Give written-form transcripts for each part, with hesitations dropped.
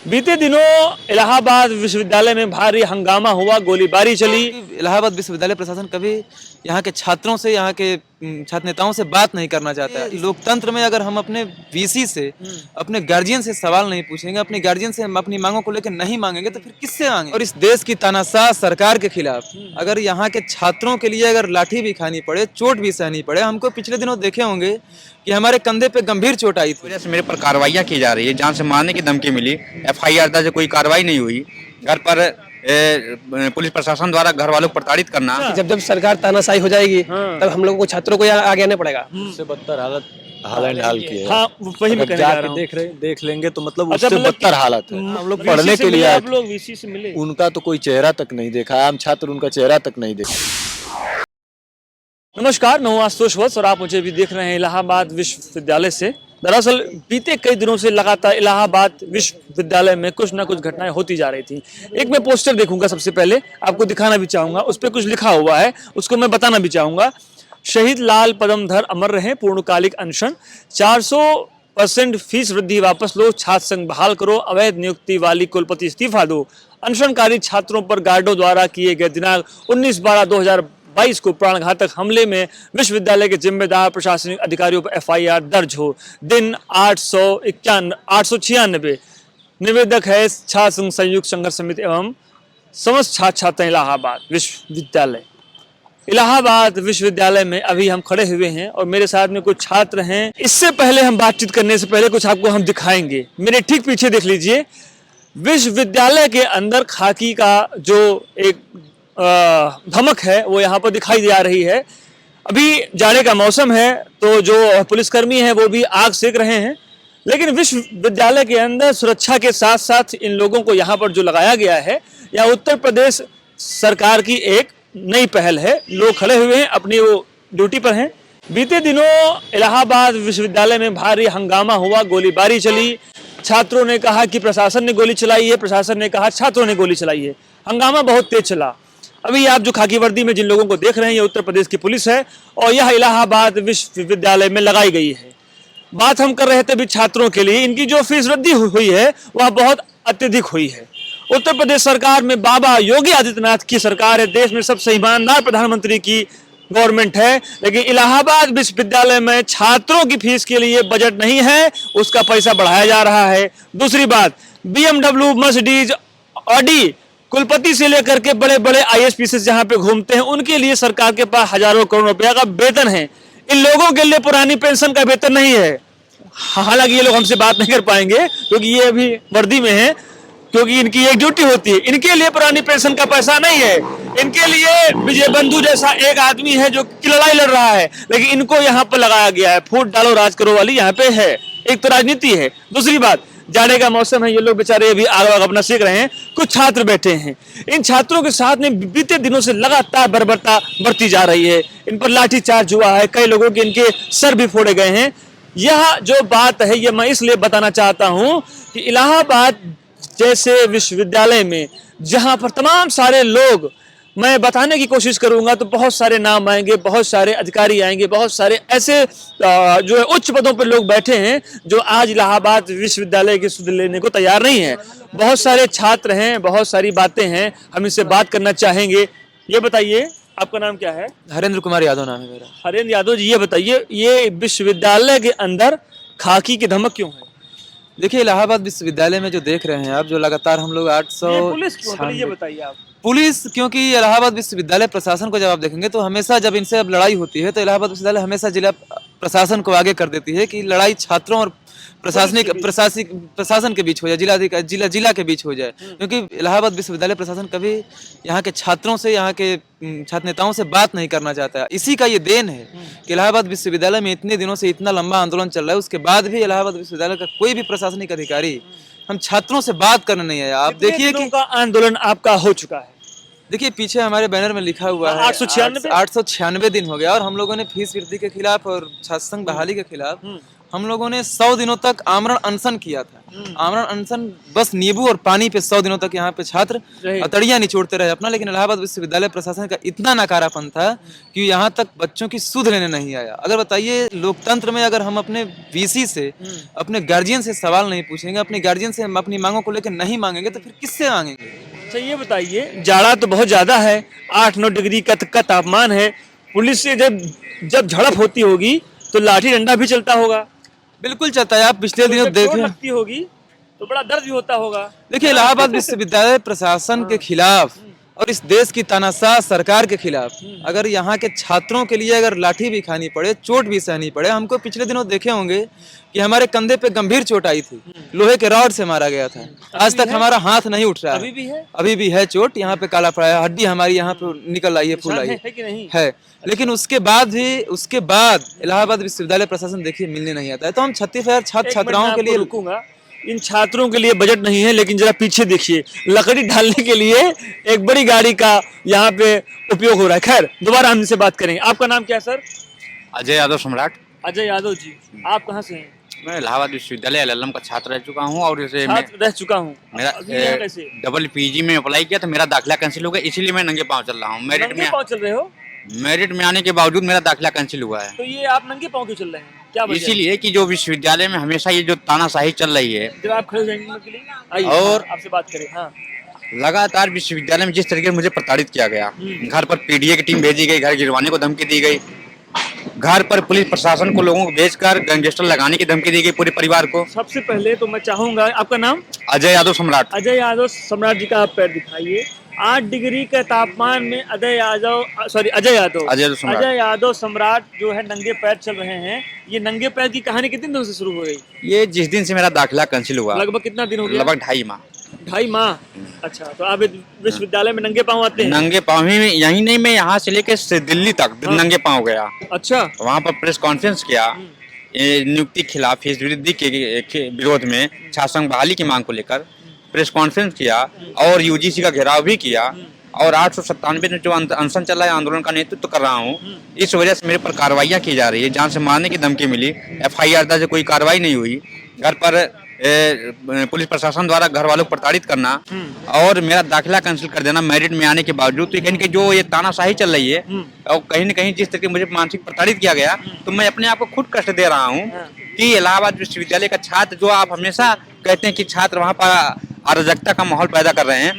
बीते दिनों इलाहाबाद विश्वविद्यालय में भारी हंगामा हुआ, गोलीबारी चली। इलाहाबाद विश्वविद्यालय प्रशासन कभी यहाँ के छात्रों से, यहाँ के छात्र नेताओं से बात नहीं करना चाहता है। लोकतंत्र में अगर हम अपने वीसी से, अपने गार्जियन से सवाल नहीं पूछेंगे, अपने गार्जियन से हम अपनी मांगों को लेकर नहीं मांगेंगे तो फिर किससे मांगेंगे? और इस देश की तानाशाह सरकार के खिलाफ अगर यहाँ के छात्रों के लिए अगर लाठी भी खानी पड़े, चोट भी सहनी पड़े, हमको पिछले दिनों देखे होंगे कि हमारे कंधे पे गंभीर चोट आई थी। वजह से मेरे पर कार्रवाइयाँ की जा रही है, जान से मारने की धमकी मिली, एफआईआर दर्ज, कोई कार्रवाई नहीं हुई। घर पर पुलिस प्रशासन द्वारा घर वालों को प्रताड़ित करना। जब सरकार तानाशाही हो जाएगी तब हम लोगों को, छात्रों को यहाँ आगे आना पड़ेगा। उससे बदतर हाल एंड हाल की है। हाँ, वही मैं कहने जा रहा हूँ। देख लेंगे तो मतलब अच्छा, उससे मतलब बदतर हालत है। हम लोग पढ़ने के लिए आप लोग वीसी से मिले, उनका तो कोई चेहरा तक नहीं देखा, आम छात्र उनका चेहरा तक नहीं देखा। नमस्कार, मैं हूं आशुतोष वत्स और आप मुझे भी देख रहे हैं इलाहाबाद विश्वविद्यालय से। दरअसल बीते कई दिनों से लगातार इलाहाबाद विश्वविद्यालय में कुछ ना कुछ घटनाएं होती जा रही थी। एक मैं पोस्टर देखूंगा, सबसे पहले आपको दिखाना भी चाहूंगा, उस पर कुछ लिखा हुआ है, उसको मैं बताना भी चाहूंगा। शहीद लाल पदमधर अमर रहे, पूर्णकालिक अनशन, 400% फीस वृद्धि वापस लो, छात्र संघ बहाल करो, अवैध नियुक्ति वाली कुलपति इस्तीफा दो, अनशनकारी छात्रों पर गार्डों द्वारा किए गए दिनांक 19/12/2022 को प्राणघातक हमले में विश्वविद्यालय के जिम्मेदार प्रशासनिक अधिकारियों पर एफआईआर दर्ज हो, दिन 896। निवेदक है छात्र संघ संयुक्त संघर्ष समिति एवं समस्त छात्र छात्रा इलाहाबाद विश्वविद्यालय। इलाहाबाद विश्वविद्यालय में अभी हम खड़े हुए हैं और मेरे साथ में कुछ छात्र हैं। इससे पहले हम बातचीत करने से पहले कुछ आपको हम दिखाएंगे। मेरे ठीक पीछे देख लीजिए, विश्वविद्यालय के अंदर खाकी का जो एक धमक है वो यहाँ पर दिखाई दे रही है। अभी जाड़े का मौसम है तो जो पुलिसकर्मी हैं वो भी आग सेक रहे हैं, लेकिन विश्वविद्यालय के अंदर सुरक्षा के साथ साथ इन लोगों को यहाँ पर जो लगाया गया है, यह उत्तर प्रदेश सरकार की एक नई पहल है। लोग खड़े हुए हैं, अपनी वो ड्यूटी पर हैं। बीते दिनों इलाहाबाद विश्वविद्यालय में भारी हंगामा हुआ, गोलीबारी चली। छात्रों ने कहा कि प्रशासन ने गोली चलाई है, प्रशासन ने कहा छात्रों ने गोली चलाई है। हंगामा बहुत तेज चला। अभी आप जो खाकी वर्दी में जिन लोगों को देख रहे हैं, ये उत्तर प्रदेश की पुलिस है और यह इलाहाबाद विश्वविद्यालय में लगाई गई है। बात हम कर रहे थे अभी छात्रों के लिए। इनकी जो फीस वृद्धि हुई है वह बहुत अत्यधिक हुई है। उत्तर प्रदेश सरकार में बाबा योगी आदित्यनाथ की सरकार है, देश में सबसे ईमानदार प्रधानमंत्री की गवर्नमेंट है, लेकिन इलाहाबाद विश्वविद्यालय में छात्रों की फीस के लिए बजट नहीं है, उसका पैसा बढ़ाया जा रहा है। दूसरी बात, BMW, मर्सिडीज, ऑडी, कुलपति से लेकर के बड़े बड़े IAS PCS जहां पे घूमते हैं, उनके लिए सरकार के पास हजारों करोड़ रुपया का वेतन है। इन लोगों के लिए पुरानी पेंशन का वेतन नहीं है। हालांकि ये लोग हमसे बात नहीं कर पाएंगे क्योंकि ये अभी वर्दी में है, क्योंकि इनकी एक ड्यूटी होती है। इनके लिए पुरानी पेंशन का पैसा नहीं है। इनके लिए विजय बंधु जैसा एक आदमी है जो की लड़ाई लड़ रहा है, लेकिन इनको यहाँ पर लगाया गया है। फूट डालो राज करो वाली यहाँ पे है। एक तो राजनीति है। दूसरी बात, जाड़े का मौसम है, ये लोग बेचारे अभी आग वाग अपना सेक रहे हैं। कुछ छात्र बैठे हैं। इन छात्रों के साथ में बीते दिनों से लगातार बर्बरता बढ़ती जा रही है। इन पर लाठीचार्ज हुआ है, कई लोगों के इनके सर भी फोड़े गए हैं। यह जो बात है ये मैं इसलिए बताना चाहता हूं कि इलाहाबाद जैसे विश्वविद्यालय में जहां पर तमाम सारे लोग, मैं बताने की कोशिश करूंगा तो बहुत सारे नाम आएंगे, बहुत सारे अधिकारी आएंगे, बहुत सारे ऐसे जो है उच्च पदों पर लोग बैठे हैं जो आज इलाहाबाद विश्वविद्यालय की सुध लेने को तैयार नहीं है। बहुत सारे छात्र हैं, बहुत सारी बातें हैं, हम इससे बात करना चाहेंगे। ये बताइए, आपका नाम क्या है? हरेंद्र कुमार यादव नाम है मेरा। हरेंद्र यादव जी, ये बताइए, ये विश्वविद्यालय के अंदर खाकी की धमक क्यों है? देखिए, इलाहाबाद विश्वविद्यालय में जो देख रहे हैं आप, जो लगातार हम लोग 800 पुलिस क्यों? ये बताइए आप। पुलिस, क्योंकि इलाहाबाद विश्वविद्यालय प्रशासन को जब आप देखेंगे तो हमेशा जब इनसे अब लड़ाई होती है तो इलाहाबाद विश्वविद्यालय हमेशा जिला प्रशासन को आगे कर देती है कि लड़ाई छात्रों और प्रशासन के बीच हो जाए, जिला के बीच हो जाए। क्योंकि इलाहाबाद विश्वविद्यालय प्रशासन कभी यहाँ के छात्रों से, यहाँ के छात्र नेताओं से बात नहीं करना चाहता है। इसी का ये देन है कि इलाहाबाद विश्वविद्यालय में इतने दिनों से इतना लंबा आंदोलन चल रहा है, उसके बाद भी इलाहाबाद विश्वविद्यालय का कोई भी प्रशासनिक अधिकारी हम छात्रों से बात करने नहीं आया। आप देखिए कि आंदोलन आपका हो चुका है। देखिए, पीछे हमारे बैनर में लिखा हुआ है 896 दिन हो गया और हम लोगों ने फीस वृद्धि के खिलाफ और छात्र संघ बहाली के खिलाफ हम लोगों ने 100 दिनों तक आमरण अनशन किया था। आमरण अनशन बस नींबू और पानी पे 100 दिनों तक यहाँ पे छात्र रहे। अतड़ियां निचोड़ते रहे अपना, लेकिन इलाहाबाद विश्वविद्यालय प्रशासन का इतना नकारापन था कि यहाँ तक बच्चों की सुध लेने नहीं आया। अगर बताइए, लोकतंत्र में अगर हम अपने वीसी से, अपने गार्जियन से सवाल नहीं पूछेंगे, अपने गार्जियन से हम अपनी मांगों को लेकर नहीं मांगेंगे, तो फिर किससे मांगेंगे? अच्छा ये बताइए, जाड़ा तो बहुत ज्यादा है, 8-9 डिग्री का तापमान है, पुलिस से जब झड़प होती होगी तो लाठी डंडा भी चलता होगा, बिल्कुल चलता है। आप पिछले दिनों जब चोट देखे, लगती होगी तो बड़ा दर्द भी होता होगा। देखिए इलाहाबाद विश्वविद्यालय प्रशासन के खिलाफ और इस देश की तानाशाह सरकार के खिलाफ अगर यहाँ के छात्रों के लिए अगर लाठी भी खानी पड़े, चोट भी सहनी पड़े, हमको पिछले दिनों देखे होंगे कि हमारे कंधे पे गंभीर चोट आई थी, लोहे के रॉड से मारा गया था। आज तक हमारा हाथ नहीं उठ रहा अभी भी है? अभी भी है चोट, यहाँ पे काला पड़ा है, हड्डी हमारी यहाँ पे निकल आई है, फूल आई है कि नहीं? है। लेकिन उसके बाद इलाहाबाद विश्वविद्यालय प्रशासन देखिए मिलने नहीं आता है। तो हम 36,000 छात्र छात्राओं के लिए रुकूंगा, इन छात्रों के लिए बजट नहीं है, लेकिन जरा पीछे देखिए, लकड़ी ढालने के लिए एक बड़ी गाड़ी का यहाँ पे उपयोग हो रहा है। खैर, दोबारा हम इनसे बात करेंगे। आपका नाम क्या है सर? अजय यादव सम्राट। अजय यादव जी, आप कहाँ से हैं? मैं इलाहाबाद विश्वविद्यालय एलएलएम का छात्र रह चुका हूँ और इसे छात्र रह चुका हूँ। मेरा अभी यहाँ कैसे? डबल पीजी में अप्लाई किया तो मेरा दाखिला कैंसिल हो गया, इसीलिए मैं नंगे पाँव चल रहा हूँ। नंगे पाँव चल रहे हो? मेरिट में आने के बावजूद मेरा दाखिला कैंसिल हुआ है। तो ये आप नंगे पाँव क्यों चल रहे हैं? क्या वजह है? इसीलिए कि जो विश्वविद्यालय में हमेशा ये जो तानाशाही चल रही है, जब आप खड़े हो जाएंगे उनके लिए, आइए और आपसे बात करें। हाँ, लगातार विश्वविद्यालय में जिस तरीके से मुझे प्रताड़ित किया गया, घर पर पीडीए की टीम भेजी गई, घर गिरवाने को धमकी दी गई, घर पर पुलिस प्रशासन को लोगों को भेजकर गैंगस्टर लगाने की धमकी दी गई पूरे परिवार को। सबसे पहले तो मैं चाहूंगा, आपका नाम? अजय यादव सम्राट। अजय यादव सम्राट जी का आप पैर दिखाइए। 8 डिग्री के तापमान में अजय यादव सम्राट जो है नंगे पैर चल रहे हैं। ये नंगे पैर की कहानी कितने दिनों से शुरू हो गई? ये जिस दिन से मेरा दाखिला कैंसिल हुआ, लगभग कितना दिन हो गया? लगभग 2.5 माह। 2.5 माह। अच्छा, तो आप विश्वविद्यालय में नंगे पाँव आते हैं? नंगे पाँव ही, यही नहीं, मैं यहाँ से लेके दिल्ली तक नंगे पाँव गया। अच्छा, वहाँ पर प्रेस कॉन्फ्रेंस किया, नियुक्ति खिलाफ फीस वृद्धि के विरोध में छात्र संघ बहाली की मांग को लेकर प्रेस कॉन्फ्रेंस किया और यूजीसी का घेराव भी किया और 897 में जो अनशन चला है, आंदोलन का नेतृत्व कर रहा हूँ। इस वजह से मेरे पर कार्रवाइयाँ की जा रही है, जान से मारने की धमकी मिली, FIR दर्ज, कोई कार्रवाई नहीं हुई, घर पर पुलिस प्रशासन द्वारा घर वालों को प्रताड़ित करना और मेरा दाखिला कैंसिल कर देना मेरिट में आने के बावजूद। तो कहीं न कहीं जो ये तानाशाही चल रही है और कहीं न कहीं जिस तरीके मुझे मानसिक प्रताड़ित किया गया, तो मैं अपने आप को खुद कष्ट दे रहा हूँ कि इलाहाबाद विश्वविद्यालय का छात्र, जो आप हमेशा कहते हैं कि छात्र वहाँ पर अराजकता का माहौल पैदा कर रहे हैं,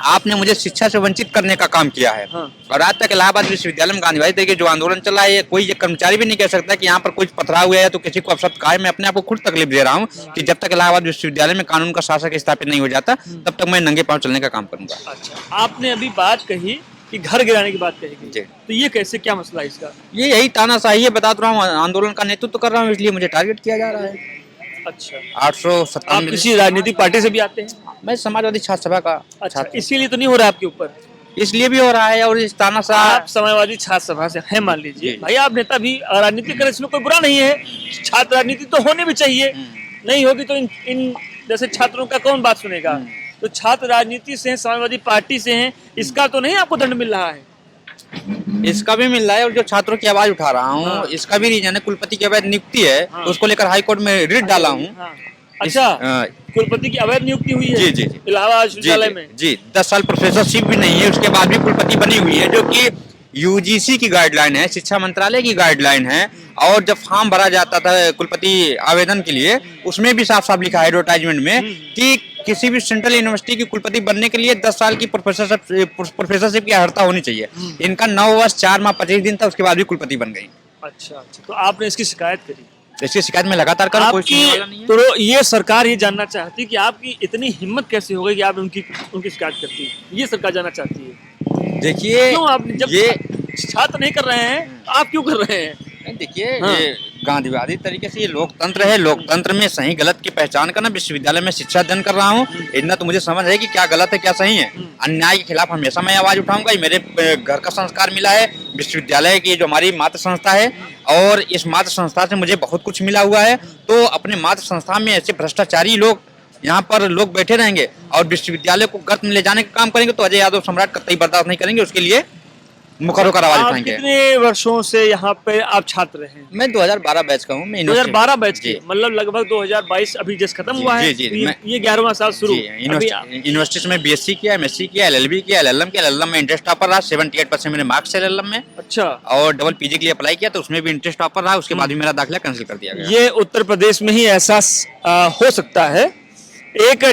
आपने मुझे शिक्षा से वंचित करने का काम किया है। और आज तक इलाहाबाद विश्वविद्यालय में गांधीवादी तरीके जो आंदोलन चला है, कोई ये कर्मचारी भी नहीं कह सकता कि यहाँ पर कुछ पथराव हुआ है तो किसी को अपशब्द कहा है। मैं अपने आप को खुद तकलीफ दे रहा हूँ कि जब तक इलाहाबाद विश्वविद्यालय में कानून का शासक स्थापित नहीं हो जाता, तब तक मैं नंगे पाँव चलने का काम करूंगा। अच्छा, आपने अभी बात कही कि घर गिराने की बात कही गई, तो ये कैसे, क्या मसला है इसका? ये यही तानाशाही है, बता रहा हूँ, आंदोलन का नेतृत्व कर रहा हूँ, इसलिए मुझे टारगेट किया जा रहा है। अच्छा, 897 आप किसी राजनीतिक पार्टी से भी आते हैं? मैं समाजवादी छात्र सभा का अच्छा, इसीलिए तो नहीं हो रहा है आपके ऊपर? इसलिए भी हो रहा है। और इस तानाशाह, आप समाजवादी छात्र सभा से हैं मान लीजिए, भाई आप नेता भी राजनीति करें, इसमें कोई बुरा नहीं है, छात्र राजनीति तो होनी भी चाहिए, नहीं होगी तो इन जैसे छात्रों का कौन बात सुनेगा? तो छात्र राजनीति से हैं, समाजवादी पार्टी से हैं, इसका तो नहीं आपको दंड मिल रहा है? इसका भी मिल रहा है और जो छात्रों की आवाज उठा रहा हूँ, इसका भी रीजन है। कुलपति की अवैध नियुक्ति है, तो उसको लेकर हाई कोर्ट में रिट डाला हूँ। अच्छा, कुलपति की अवैध नियुक्ति हुई है? जी जी जी, इलाहाबाद विश्वविद्यालय में? जी, 10 साल प्रोफेसरशिप भी नहीं है, उसके बाद भी कुलपति बनी हुई है, जो कि यूजीसी की गाइडलाइन है, शिक्षा मंत्रालय की गाइडलाइन है। और जब फॉर्म भरा जाता था कुलपति आवेदन के लिए, उसमें भी साफ साफ लिखा है एडवर्टाइजमेंट में कि किसी भी सेंट्रल यूनिवर्सिटी की कुलपति बनने के लिए 10 साल की प्रोफेसरशिप की अर्हता होनी चाहिए। इनका 9 वर्ष 4 माह 25 दिन था, उसके बाद भी कुलपति बन गई। अच्छा, तो आपने इसकी शिकायत करी? इसकी शिकायत में लगातार कर आपकी, तो ये सरकार ये जानना चाहती कि आपकी इतनी हिम्मत कैसे हो गई कि आप उनकी शिकायत करती है, ये सरकार जानना चाहती है। देखिए, क्यों आप, जब ये छात्र नहीं कर रहे हैं, आप क्यों कर रहे हैं? देखिए, ये गांधीवादी तरीके से ये लोकतंत्र है, लोकतंत्र में सही गलत की पहचान करना। विश्वविद्यालय में शिक्षा अध्ययन कर रहा हूँ, इतना तो मुझे समझ है कि क्या गलत है क्या सही है। अन्याय के खिलाफ हमेशा मैं आवाज उठाऊंगा, ये मेरे घर का संस्कार मिला है। विश्वविद्यालय की जो हमारी मातृ संस्था है, और इस मातृ संस्था से मुझे बहुत कुछ मिला हुआ है। तो अपने मातृ संस्था में ऐसे भ्रष्टाचारी लोग, यहाँ पर लोग बैठे रहेंगे और विश्वविद्यालय को गर्त में ले जाने का काम करेंगे, तो अजय यादव सम्राट कतई बर्दाश्त नहीं करेंगे। उसके लिए मुकर्रर करवा आप पाएंगे। कितने वर्षों से यहाँ पे आप छात्र हैं? मैं 2012 बैच का हूँ। मैं 2012 बैच जी। के, मतलब लगभग 2022 अभी जस्ट खत्म हुआ है। जी, तो ये मैं- ये 11वां साल शुरू। जी, अभी यूनिवर्सिटी से मैं बीएससी किया, एमएससी किया, एलएलबी किया, एलएलएम किया। एलएलएम में इंटरेस्ट टॉपर रहा, 78% मेरे मार्क्स है एलएलएम में। अच्छा, और डबल पीजी के लिए अप्लाई किया तो उसमें भी इंटरेस्ट टॉपर रहा, उसके बाद भी मेरा दाखिला कैंसिल कर दिया गया। ये उत्तर प्रदेश में ही ऐसा हो सकता है। एक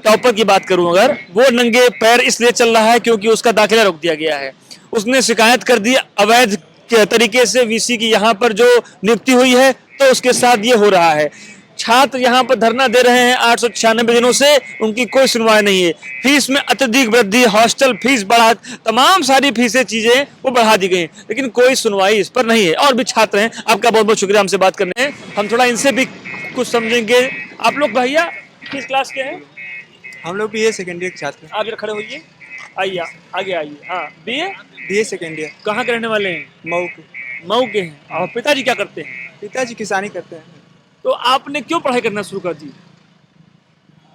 टॉपर की बात करूं अगर, वो नंगे पैर इसलिए चल रहा है क्योंकि उसका दाखिला रोक दिया गया है। उसने शिकायत कर दी अवैध के तरीके से वीसी की यहाँ पर जो नियुक्ति हुई है, तो उसके साथ ये हो रहा है। छात्र यहाँ पर धरना दे रहे हैं 896 दिनों से, उनकी कोई सुनवाई नहीं है। फीस में अत्यधिक वृद्धि, हॉस्टल फीस बढ़ा, तमाम सारी फीसें चीजें वो बढ़ा दी गई हैं, लेकिन कोई सुनवाई इस पर नहीं है। और भी छात्र हैं, आपका बहुत बहुत शुक्रिया हमसे बात करने हैं। हम थोड़ा इनसे भी कुछ समझेंगे। आप लोग भैया किस क्लास के हैं? हम लोग बीए सेकेंड ईयर के छात्र आप जरा खड़े होइए, आइए आगे आइए। हाँ, बीए बीए सेकेंड ईयर कहाँ के रहने वाले हैं? मऊ के। मऊ के हैं। और पिताजी क्या करते हैं? पिताजी किसानी करते हैं। तो आपने क्यों पढ़ाई करना शुरू कर दी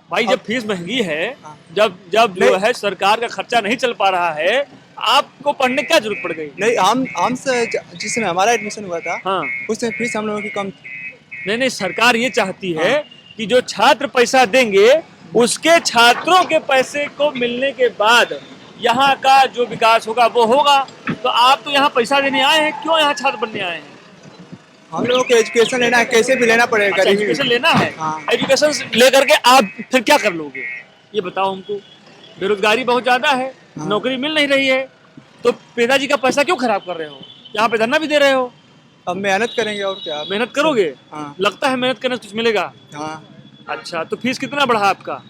भाई? जब फीस महंगी है, हाँ। जब जब जो है सरकार का खर्चा नहीं चल पा रहा है, आपको पढ़ने की क्या जरूरत पड़ गई? नहीं, हम से जिस समय हमारा एडमिशन हुआ था हाँ, उसमें फीस हम लोगों की कम थी। नहीं नहीं, सरकार ये चाहती है कि जो छात्र पैसा देंगे उसके छात्रों के पैसे को मिलने के बाद यहाँ का जो विकास होगा वो होगा। तो आप तो यहाँ पैसा देने आए हैं, क्यों यहाँ छात्र बनने आए हैं? हम लोगों को एजुकेशन लेना है, कैसे भी लेना पड़ेगा। अच्छा, एजुकेशन लेना है। हाँ। एजुकेशन लेकर के आप फिर क्या कर लोगे, ये बताओ हमको। बेरोजगारी बहुत ज्यादा है, नौकरी मिल नहीं रही है, तो पिताजी का पैसा क्यों खराब कर रहे हो? यहाँ पे धरना भी दे रहे हो। अब मेहनत करेंगे और क्या। मेहनत करोगे? हाँ। लगता है मेहनत करने से कुछ मिलेगा। हाँ, अच्छा, तो फीस कितना बढ़ा आपका?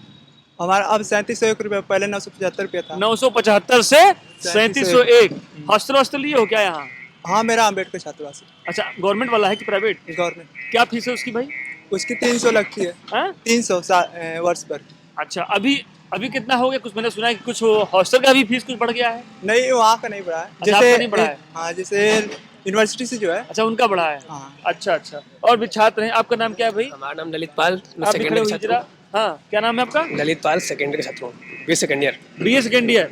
हमारा अब 3701 रुपये, पहले 975 रुपया था। 975 से 3701। हॉस्टल हॉस्टल लिए हो क्या यहाँ? हाँ, मेरा अम्बेडकर छात्रावास अच्छा, गवर्नमेंट वाला है कि प्राइवेट? गवर्नमेंट। क्या फीस है उसकी भाई? उसकी 300 लगती है। हाँ? 300 वर्ष पर। अच्छा, अभी अभी कितना हो गया? कुछ मैंने सुना है कि कुछ हॉस्टल का भी फीस कुछ बढ़ गया है। नहीं, वहाँ का नहीं बढ़ा है। अच्छा, आपका नहीं बढ़ा है? हाँ, जैसे यूनिवर्सिटी से जो है। अच्छा, उनका बढ़ा है। हाँ। अच्छा अच्छा, और भी छात्र हैं। आपका नाम क्या है भाई? हमारा नाम ललित पाल, मैं आप भी सेकंड खड़े ईयर का होइए छात्र जरा। हूँ। हाँ, क्या नाम है आपका? ललित पाल सेकंड ईयर का छात्र हूँ, BA second year. BA second year.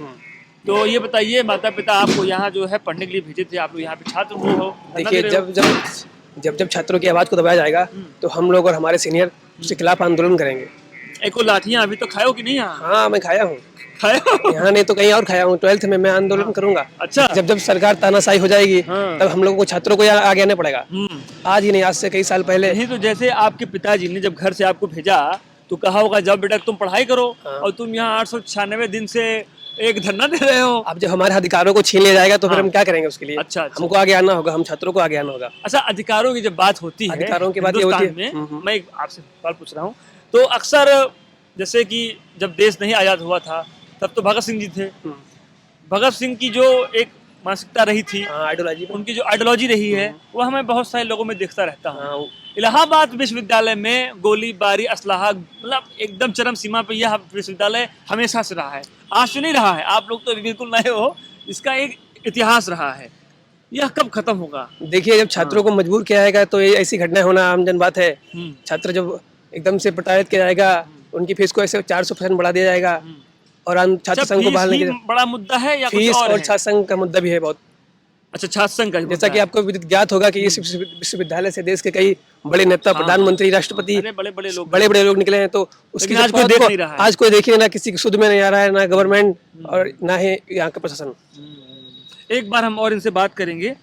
तो ये बताइए, माता पिता आपको यहाँ जो है पढ़ने के लिए भेजे थे, आप लोग यहाँ पे छात्र हो, धरना देखिए, दे रहे हो। जब छात्रों की आवाज़ को दबाया जाएगा तो हम लोग और हमारे सीनियर उसके खिलाफ आंदोलन करेंगे। एक को लाठियाँ अभी तो खाओ कि नहीं यहाँ? हाँ, मैं खाया हूँ, खाओ। यहाँ नहीं तो कहीं और खाया हूँ। 12th में मैं आंदोलन करूंगा। अच्छा। जब सरकार तानाशाही हो जाएगी हाँ। तब हम लोगों को, छात्रों को यहाँ आगे आना पड़ेगा। हम्म। आज ही नहीं, आज से कई साल पहले। नहीं तो जैसे आपके पिताजी ने जब घर से आपको भेजा तो कहा होगा जब बेटा तुम पढ़ाई करो, और तुम यहाँ 896 दिन से एक धरना दे रहे हो। अब जब हमारे अधिकारों को छीन लिया जाएगा तो फिर हम क्या करेंगे उसके लिए? अच्छा, अच्छा। हमको आगे आना होगा, हम छात्रों को आगे आना होगा। अच्छा, अधिकारों की जब बात होती है, अधिकारों की बात ये होती हिंदुस्तान है। में, मैं एक आपसे सवाल पूछ रहा हूँ, तो अक्सर जैसे कि जब देश नहीं आजाद हुआ था तब तो भगत सिंह जी थे। भगत सिंह की जो एक मानसिकता रही थी, आइडियोलॉजी उनकी जो आइडियोलॉजी रही है, वो हमें बहुत सारे लोगों में देखता रहता हूँ। हाँ। इलाहाबाद विश्वविद्यालय में गोलीबारी, असलाहा, मतलब एकदम चरम सीमा पे यह विश्वविद्यालय हमेशा से रहा है, आज से नहीं रहा है। आप लोग तो अभी बिल्कुल नए हो, इसका एक इतिहास रहा है। यह कब खत्म होगा? देखिए, जब छात्रों को मजबूर किया जाएगा तो ये ऐसी घटनाएं होना आमजन बात है। छात्र जब एकदम से प्रताड़ित किया जाएगा, उनकी फीस को ऐसे 400% बढ़ा दिया जाएगा, और छात्र संघ को बहाल नहीं किया। बड़ा मुद्दा है या कुछ फीस और और है? छात्र संघ का मुद्दा भी है बहुत। अच्छा, छात्र संघ का जैसा कि आपको ज्ञात होगा कि इस विश्वविद्यालय से देश के कई बड़े नेता, प्रधानमंत्री, राष्ट्रपति, बड़े लोग, बड़े लोग निकले हैं। तो उसकी आज कोई देख नहीं रहा है। आज कोई देख नहीं रहा, किसी की सुध में नहीं आ रहा है, ना गवर्नमेंट और ना ही यहाँ का प्रशासन। एक बार हम और इनसे बात करेंगे।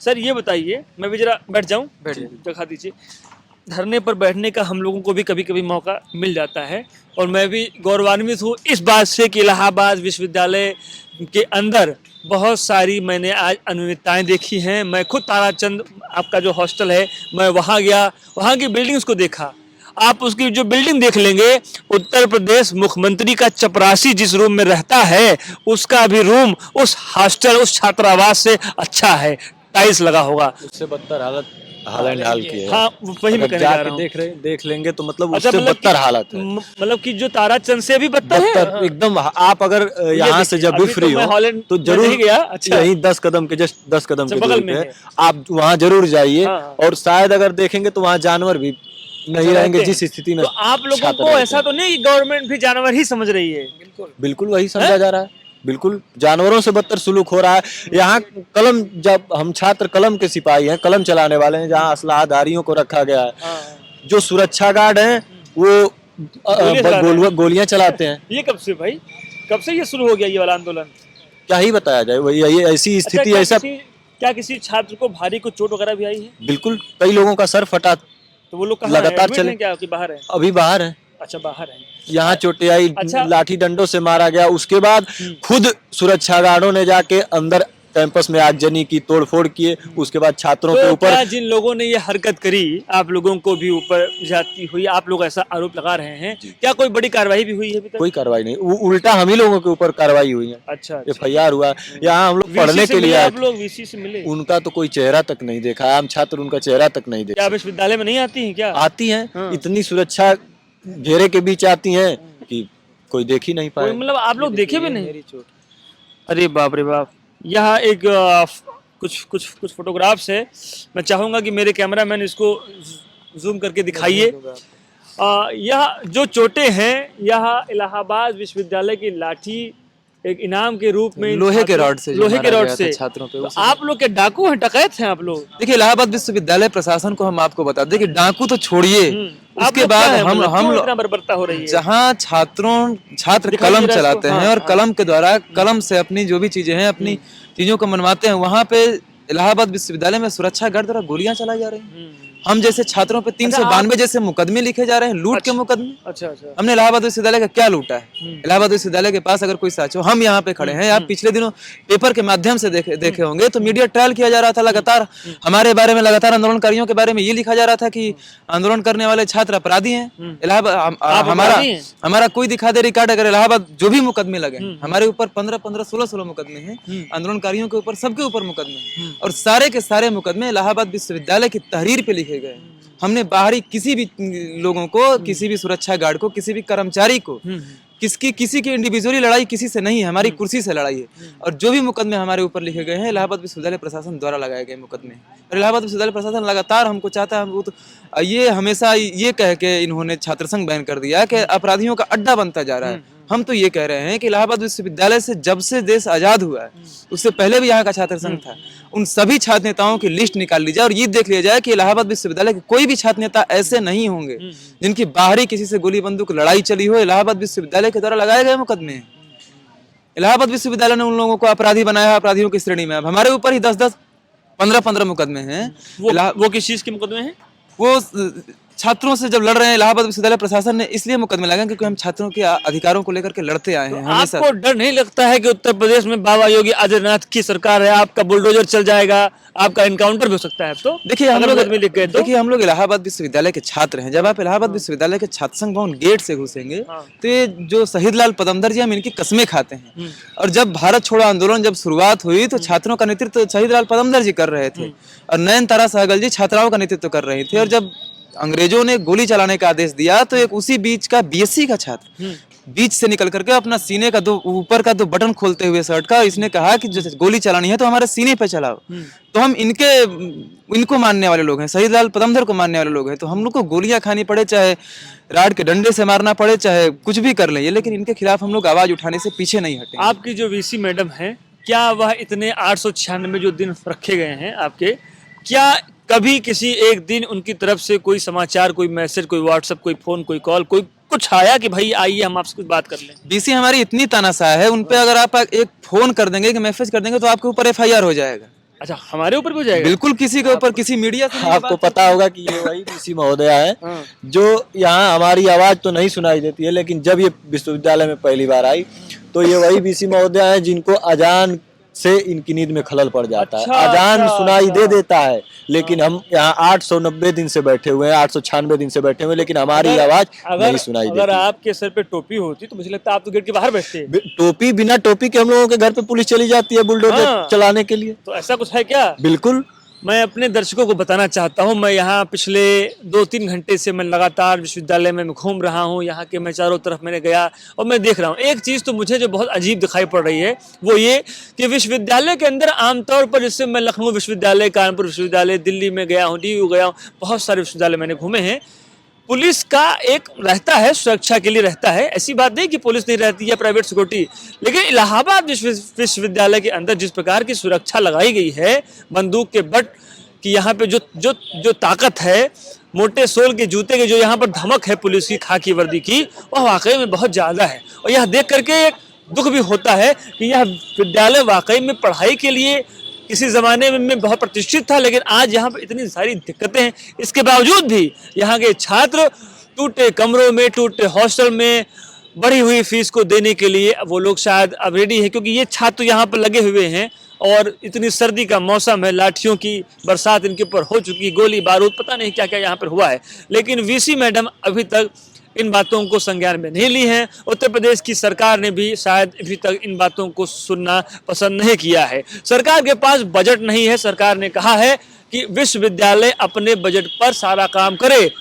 सर ये बताइए, मैं भी जरा बैठ जाऊं, दिखा दीजिए। धरने पर बैठने का हम लोगों को भी कभी कभी मौका मिल जाता है, और मैं भी गौरवान्वित हूँ इस बात से कि इलाहाबाद विश्वविद्यालय के अंदर बहुत सारी मैंने आज अनियमितताएं देखी हैं। मैं खुद ताराचंद, आपका जो हॉस्टल है, मैं वहाँ गया, वहाँ की बिल्डिंग्स को देखा। आप उसकी जो बिल्डिंग देख लेंगे, उत्तर प्रदेश मुख्यमंत्री का चपरासी जिस रूम में रहता है उसका भी रूम उस हॉस्टल, उस छात्रावास से अच्छा है, टाइल्स लगा होगा। उससे बदतर हाल एंड हाल की है। हाँ, वही मैं कहने जा रहा हूँ। देख लेंगे तो मतलब अच्छा, उससे मतलब बदतर हालत है। मतलब कि जो ताराचंद से भी बदतर है। बदतर एकदम। आप अगर यहाँ से जब भी अभी तो फ्री मैं हो हॉलैंड तो में जरूर नहीं गया। अच्छा। यहीं 10 कदम के, जस्ट 10 कदम अच्छा, के बगल दूरी में पे है। आप वहाँ जरूर जाइए। हाँ। और शायद अगर देखेंगे तो वहाँ जानवर भी नहीं रहेंगे रहते जिस स्थिति में तो आप लोगों छात्र को रहते ऐसा हैं। तो नहीं कि गवर्नमेंट भी जानवर ही समझ रही है? बिल्कुल वही समझा जा रहा है। बिल्कुल जानवरों से बदतर सुलूक हो रहा है यहाँ। कलम, जब हम छात्र कलम के सिपाही हैं, कलम चलाने वाले हैं, जहाँ असलाधारियों को रखा गया है, जो सुरक्षा गार्ड हैं वो गोलियां चलाते हैं। ये कब से भाई, कब से ये शुरू हो गया ये वाला आंदोलन? क्या ही बताया जाए, वही ये ऐसी अच्छा, स्थिति, ऐसा क्या किसी छात्र को भारी को चोट वगैरह भी आई है? बिल्कुल, कई लोगों का सर फटा, तो वो लोग कहाँ लगातार हैं? एडमिट चले, हैं क्या कि बाहर है? अभी बाहर है। अच्छा, बाहर है। यहाँ चोटें आई, अच्छा। लाठी डंडों से मारा गया। उसके बाद खुद सुरक्षा गार्डों ने जाके अंदर कैंपस में आगजनी की, तोड़फोड़ किए। उसके बाद छात्रों के तो ऊपर, क्या जिन लोगों ने ये हरकत करी, आप लोगों को भी ऊपर जाती हुई, आप लोग ऐसा आरोप लगा रहे हैं, क्या कोई बड़ी कार्रवाई भी हुई है अभी तक? कोई कार्रवाई नहीं, उल्टा हम ही लोगों के ऊपर कार्रवाई हुई है। अच्छा, FIR हुआ। यहाँ हम लोग VC पढ़ने से के लिए मिले आए आप लोग? VC से मिले? उनका तो कोई चेहरा तक नहीं देखा, आम छात्र उनका चेहरा तक नहीं क्या देखा। विश्वविद्यालय में नहीं आती हैं क्या? आती हैं, हाँ। इतनी सुरक्षा घेरे के बीच आती हैं कि कोई देख ही नहीं कोई पाए। मतलब आप लोग देखे भी नहीं? अरे बाप रे बाप। यहाँ एक कुछ फोटोग्राफ्स है, मैं चाहूंगा कि मेरे कैमरामैन इसको जूम करके दिखाइए। यह जो चोटें हैं, यह इलाहाबाद विश्वविद्यालय की लाठी एक इनाम के रूप में लोहे के रॉड से जो लोहे के मारा रॉड गया से था छात्रों पे, तो उसी आप लोग के डाकू हैं, डकैत हैं आप लोग? देखिए, इलाहाबाद विश्वविद्यालय प्रशासन को हम आपको बता दें कि डाकू तो छोड़िए, आप उसके लोग क्या बाद हैं? हम मतलब क्यों लोग इतना बर्बरता हो रही है? जहाँ छात्र दिखाई कलम दे रहा है चलाते इसको? हैं हाँ, और कलम के द्वारा कलम से अपनी जो भी चीजें हैं, अपनी चीजों को मनवाते हैं, वहाँ पे इलाहाबाद विश्वविद्यालय में सुरक्षा गार्ड द्वारा गोलियां चलाई जा रही हैं। हम जैसे छात्रों पे 392 जैसे मुकदमे लिखे जा रहे हैं, लूट के मुकदमे। अच्छा अच्छा। हमने इलाहाबाद विश्वविद्यालय का क्या लूटा है? इलाहाबाद विश्वविद्यालय के पास अगर कोई सच हो, हम यहाँ पे खड़े हैं, आप पिछले दिनों पेपर के माध्यम से देखे होंगे, तो मीडिया ट्रायल किया जा रहा था लगातार हमारे बारे में, लगातार आंदोलनकारियों के बारे में ये लिखा जा रहा था कि आंदोलन करने वाले छात्र अपराधी हैं। इलाहाबाद हमारा कोई दिखा दे रिकॉर्ड, अगर इलाहाबाद जो भी मुकदमे लगे, हमारे ऊपर 15-15, 16-16 मुकदमे हैं, आंदोलनकारियों के ऊपर, सबके ऊपर मुकदमे हैं, और सारे के सारे मुकदमे इलाहाबाद विश्वविद्यालय की तहरीर पे लिखे गए। हमने बाहरी किसी भी लोगों को, किसी भी सुरक्षा गार्ड को, किसी भी कर्मचारी को, किसी की इंडिविजुअली लड़ाई किसी से नहीं है, हमारी कुर्सी से लड़ाई है। और जो भी मुकदमे हमारे ऊपर लिखे गए हैं, इलाहाबाद विश्वविद्यालय प्रशासन द्वारा लगाए गए मुकदमे। और इलाहाबाद विश्वविद्यालय प्रशासन लगातार हमको चाहता है, तो ये हमेशा ये कह के इन्होंने छात्र संघ बैन कर दिया कि अपराधियों का अड्डा बनता जा रहा है। हम तो ये कह रहे हैं कि इलाहाबाद विश्वविद्यालय से जब से देश आजाद हुआ है, उससे पहले भी यहाँ का छात्र संघ था, उन सभी छात्र नेताओं की लिस्ट निकाल ली जाए और ये देख लिया जाए कि इलाहाबाद विश्वविद्यालय के कोई भी छात्र नेता ऐसे नहीं होंगे जिनकी बाहरी किसी से गोली बंदूक लड़ाई चली हो। इलाहाबाद विश्वविद्यालय के द्वारा लगाए गए मुकदमे हैं। इलाहाबाद विश्वविद्यालय ने उन लोगों को अपराधी बनाया है, अपराधियों की श्रेणी में। अब हमारे ऊपर ही 10-10, 15-15 मुकदमे हैं। वो किस चीज के मुकदमे हैं? वो छात्रों से जब लड़ रहे हैं, इलाहाबाद विश्वविद्यालय प्रशासन ने इसलिए मुकदमे लगाए क्योंकि हम छात्रों के अधिकारों को लेकर के लड़ते आए हैं हमेशा। आपको डर नहीं लगता है कि उत्तर प्रदेश में बाबा योगी आदित्यनाथ की सरकार है, आपका बुलडोजर चल जाएगा, आपका एनकाउंटर भी हो सकता है? तो देखिए, हम लोग इलाहाबाद विश्वविद्यालय के छात्र हैं। जब आप इलाहाबाद विश्वविद्यालय के छात्र संघ भवन गेट से घुसेंगे, तो ये जो शहीद लाल पदमदर जी, हम इनकी कस्में खाते हैं। और जब भारत छोड़ो आंदोलन जब शुरुआत हुई, तो छात्रों का नेतृत्व शहीद लाल पदमदर जी कर रहे थे और नयन तारा सहगल जी छात्राओं का नेतृत्व कर रही थी। और जब अंग्रेजों ने गोली चलाने का आदेश दिया, तो एक उसी बीच का BSc का छात्र बीच से निकल करके अपना सीने का ऊपर का दो बटन खोलते हुए शर्ट का, इसने कहा कि जैसे गोली चलानी है तो हमारे सीने पे चलाओ। तो हम इनको मानने वाले लोग हैं, शहीद लाल पदमदर को मानने वाले लोग हैं। तो हम लोग को गोलियां खानी पड़े, चाहे राड के डंडे से मारना पड़े, चाहे कुछ भी कर लें, लेकिन इनके खिलाफ हम लोग आवाज उठाने से पीछे नहीं हटे। आपकी जो VC मैडम है, क्या वह इतने 896 जो दिन रखे गए हैं आपके, क्या कभी किसी एक दिन उनकी तरफ से कोई समाचार, कोई मैसेज, कोई व्हाट्सएप, कोई फोन, कोई कॉल, कोई कुछ आया कि भाई आइए हम आपसे कुछ बात कर लें? BC हमारी इतनी तानाशाह है, उन पे अगर आप एक फोन कर देंगे कि मैसेज कर देंगे, तो आपके ऊपर FIR हो जाएगा। अच्छा, हमारे ऊपर भी हो जाएगा? बिल्कुल, किसी के ऊपर, किसी मीडिया से। आपको पता होगा कि ये वही BC महोदया है जो यहाँ हमारी आवाज तो नहीं सुनाई देती है, लेकिन जब ये विश्वविद्यालय में पहली बार आई, तो ये वही BC महोदया है जिनको अजान से इनकी नींद में खलल पड़ जाता है। अजान सुनाई दे देता है, लेकिन हम यहाँ 890 दिन से बैठे हुए हैं, 896 दिन से बैठे हुए हैं, लेकिन हमारी आवाज नहीं सुनाई देती। अगर आपके सर पे टोपी होती तो मुझे लगता है आप तो गेट के बाहर बैठते। टोपी, बिना टोपी के हम लोगों के घर पे पुलिस चली जाती है बुलडोजर चलाने के लिए। तो ऐसा कुछ है क्या? बिल्कुल। मैं अपने दर्शकों को बताना चाहता हूं, मैं यहाँ पिछले 2-3 घंटे से मैं लगातार विश्वविद्यालय में घूम रहा हूं। यहाँ के मैं चारों तरफ मैंने गया और मैं देख रहा हूं, एक चीज़ तो मुझे जो बहुत अजीब दिखाई पड़ रही है वो ये कि विश्वविद्यालय के अंदर आमतौर पर, जैसे मैं लखनऊ विश्वविद्यालय, कानपुर विश्वविद्यालय, दिल्ली में गया हूँ, DU गया हूँ, बहुत सारे विश्वविद्यालय मैंने घूमे हैं, पुलिस का एक रहता है, सुरक्षा के लिए रहता है। ऐसी बात नहीं कि पुलिस नहीं रहती है, प्राइवेट सिक्योरिटी, लेकिन इलाहाबाद विश्वविद्यालय के अंदर जिस प्रकार की सुरक्षा लगाई गई है, बंदूक के बट की यहाँ पे जो जो जो ताकत है, मोटे सोल के जूते के जो यहाँ पर धमक है पुलिस की खाकी वर्दी की, वह वाकई में बहुत ज़्यादा है। और यह देख करके एक दुख भी होता है कि यह विद्यालय वाकई में पढ़ाई के लिए किसी ज़माने में बहुत प्रतिष्ठित था, लेकिन आज यहाँ पर इतनी सारी दिक्कतें हैं। इसके बावजूद भी यहाँ के छात्र टूटे कमरों में, टूटे हॉस्टल में बढ़ी हुई फीस को देने के लिए वो लोग शायद अब रेडी है, क्योंकि ये छात्र यहाँ पर लगे हुए हैं और इतनी सर्दी का मौसम है, लाठियों की बरसात इनके ऊपर हो चुकी, गोली बारूद पता नहीं क्या क्या यहाँ पर हुआ है। लेकिन वीसी मैडम अभी तक इन बातों को संज्ञान में नहीं ली हैं। उत्तर प्रदेश की सरकार ने भी शायद अभी तक इन बातों को सुनना पसंद नहीं किया है। सरकार के पास बजट नहीं है। सरकार ने कहा है कि विश्वविद्यालय अपने बजट पर सारा काम करे।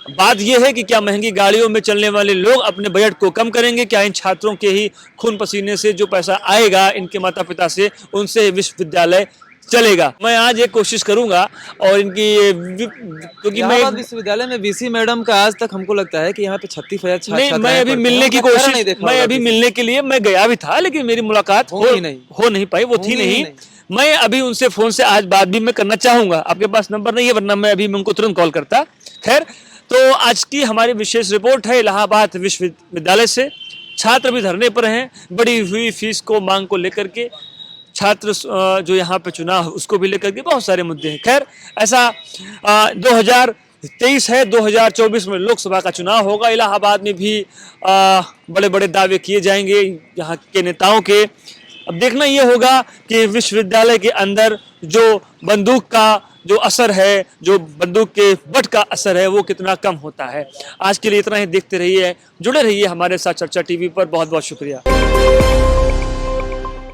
बात यह है कि क्या महंगी गाड़ियों में चलने वाले लोग अपने बजट को कम करेंगे? क्या इन छात्रों के ही खून पसीने से जो पैसा आएगा इनके माता पिता से, उनसे विश्वविद्यालय चलेगा? मैं आज एक कोशिश करूंगा और इनकी, क्योंकि मैं इलाहाबाद विश्वविद्यालय में वीसी मैडम का आज तक हमको लगता है कि यहाँ पे 36,000 छात्र नहीं, मैं अभी मिलने की कोशिश, मैं अभी मिलने के लिए मैं गया भी था, लेकिन मेरी मुलाकात हो नहीं पाई, वो थी नहीं। मैं अभी उनसे फोन से आज बात भी मैं करना चाहूंगा। आपके पास नंबर नहीं है, वरना मैं अभी उनको तुरंत कॉल करता। खैर, तो आज की हमारी विशेष रिपोर्ट है इलाहाबाद विश्वविद्यालय से। छात्र भी धरने पर हैं, बढ़ी हुई फीस को मांग को लेकर के, छात्र जो यहाँ पे चुनाव उसको भी लेकर के बहुत सारे मुद्दे हैं। खैर, ऐसा 2023 है, 2024 में लोकसभा का चुनाव होगा। इलाहाबाद में भी बड़े बड़े दावे किए जाएंगे यहाँ के नेताओं के। अब देखना ये होगा कि विश्वविद्यालय के अंदर जो बंदूक का जो असर है, जो बंदूक के बट का असर है, वो कितना कम होता है। आज के लिए इतना ही। देखते रहिए, जुड़े रहिए हमारे साथ चर्चा टीवी पर। बहुत बहुत शुक्रिया।